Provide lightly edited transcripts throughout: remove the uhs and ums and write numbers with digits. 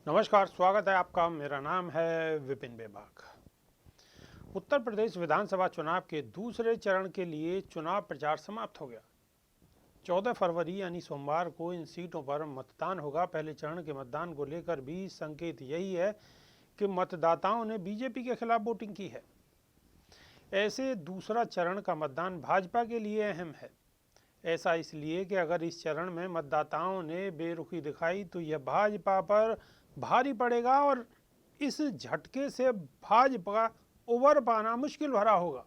नमस्कार, स्वागत है आपका। मेरा नाम है विपिन बेबाक। उत्तर प्रदेश विधानसभा चुनाव के दूसरे चरण के लिए चुनाव प्रचार समाप्त हो गया। 14 फरवरी यानी सोमवार को इन सीटों पर मतदान होगा। पहले चरण के मतदान को लेकर भी संकेत यही है कि मतदाताओं ने बीजेपी के खिलाफ वोटिंग की है। ऐसे दूसरा चरण का मतदान भाजपा के लिए अहम है। ऐसा इसलिए कि अगर इस चरण में मतदाताओं ने बेरुखी दिखाई तो यह भाजपा पर भारी पड़ेगा और इस झटके से भाजपा उबर पाना मुश्किल भरा होगा।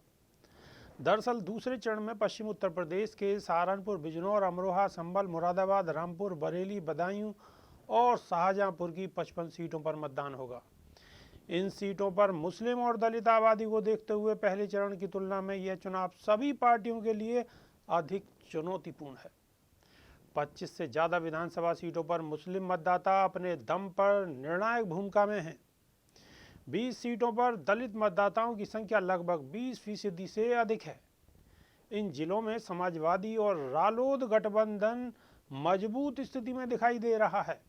दरअसल दूसरे चरण में पश्चिम उत्तर प्रदेश के सहारनपुर, बिजनौर, अमरोहा, संभल, मुरादाबाद, रामपुर, बरेली, बदायूं और शाहजहांपुर की 55 सीटों पर मतदान होगा। इन सीटों पर मुस्लिम और दलित आबादी को देखते हुए पहले चरण की तुलना में यह चुनाव सभी पार्टियों के लिए अधिक चुनौतीपूर्ण है। 25 से ज़्यादा विधानसभा सीटों पर मुस्लिम मतदाता अपने दम पर निर्णायक भूमिका में हैं। 20 सीटों पर दलित मतदाताओं की संख्या लगभग 20% से अधिक है। इन जिलों में समाजवादी और रालोद गठबंधन मजबूत स्थिति में दिखाई दे रहा है।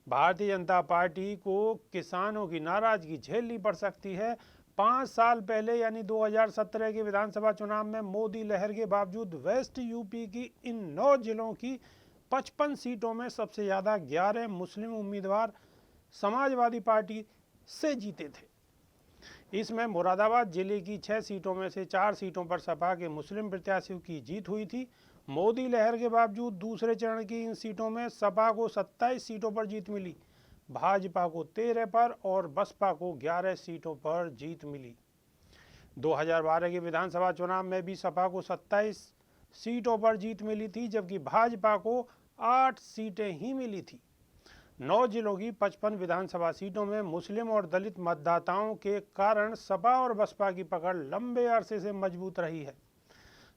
भारतीय जनता पार्टी को किसानों की नाराजगी झेलनी पड़ सकती है। 5 साल पहले यानी 2017 के विधानसभा चुनाव में मोदी लहर के बावजूद वेस्ट यूपी की इन 9 जिलों की 55 सीटों में सबसे ज़्यादा 11 मुस्लिम उम्मीदवार समाजवादी पार्टी से जीते थे। इसमें मुरादाबाद जिले की 6 सीटों में से 4 सीटों पर सपा के मुस्लिम प्रत्याशियों की जीत हुई थी। मोदी लहर के बावजूद दूसरे चरण की इन सीटों में सपा को 27 सीटों पर जीत मिली, भाजपा को 13 पर और बसपा को 11 सीटों पर जीत मिली। 2012 के विधानसभा चुनाव में भी सपा को 27 सीटों पर जीत मिली थी, जबकि भाजपा को 8 सीटें ही मिली थी। 9 जिलों की 55 विधानसभा सीटों में मुस्लिम और दलित मतदाताओं के कारण सपा और बसपा की पकड़ लंबे अरसे से मजबूत रही है।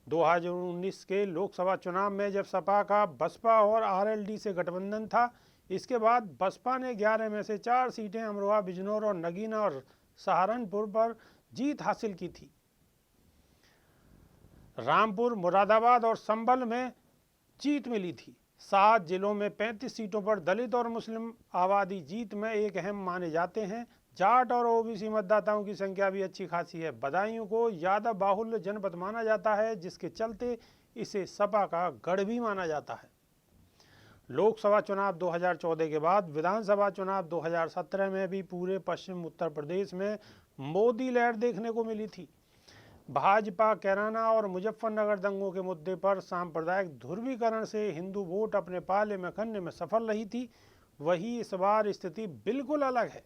2019 के लोकसभा चुनाव में जब सपा का बसपा और आरएलडी से गठबंधन था, इसके बाद बसपा ने 11 में से 4 सीटें अमरोहा, बिजनौर और नगीना और सहारनपुर पर जीत हासिल की थी। रामपुर, मुरादाबाद और संभल में जीत मिली थी। 7 जिलों में 35 सीटों पर दलित और मुस्लिम आबादी जीत में एक अहम माने जाते हैं। जाट और ओबीसी मतदाताओं की संख्या भी अच्छी खासी है। बदायूं को यादव बाहुल्य जनपद माना जाता है, जिसके चलते इसे सपा का गढ़ भी माना जाता है। लोकसभा चुनाव 2014 के बाद विधानसभा चुनाव 2017 में भी पूरे पश्चिम उत्तर प्रदेश में मोदी लहर देखने को मिली थी। भाजपा कैराना और मुजफ्फरनगर दंगों के मुद्दे पर सांप्रदायिक ध्रुवीकरण से हिंदू वोट अपने पाले में करने में सफल रही थी। वही इस बार स्थिति बिल्कुल अलग है।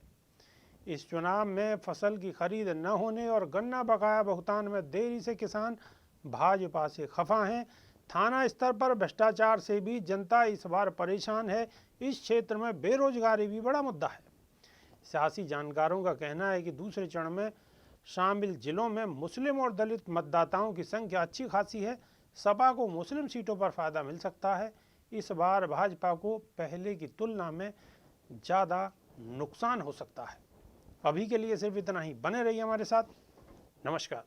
इस चुनाव में फसल की खरीद न होने और गन्ना बकाया भुगतान में देरी से किसान भाजपा से खफा हैं। थाना स्तर पर भ्रष्टाचार से भी जनता इस बार परेशान है। इस क्षेत्र में बेरोजगारी भी बड़ा मुद्दा है। सियासी जानकारों का कहना है कि दूसरे चरण में शामिल जिलों में मुस्लिम और दलित मतदाताओं की संख्या अच्छी खासी है। सपा को मुस्लिम सीटों पर फायदा मिल सकता है। इस बार भाजपा को पहले की तुलना में ज़्यादा नुकसान हो सकता है। अभी के लिए सिर्फ इतना ही। बने रहिए हमारे साथ। नमस्कार।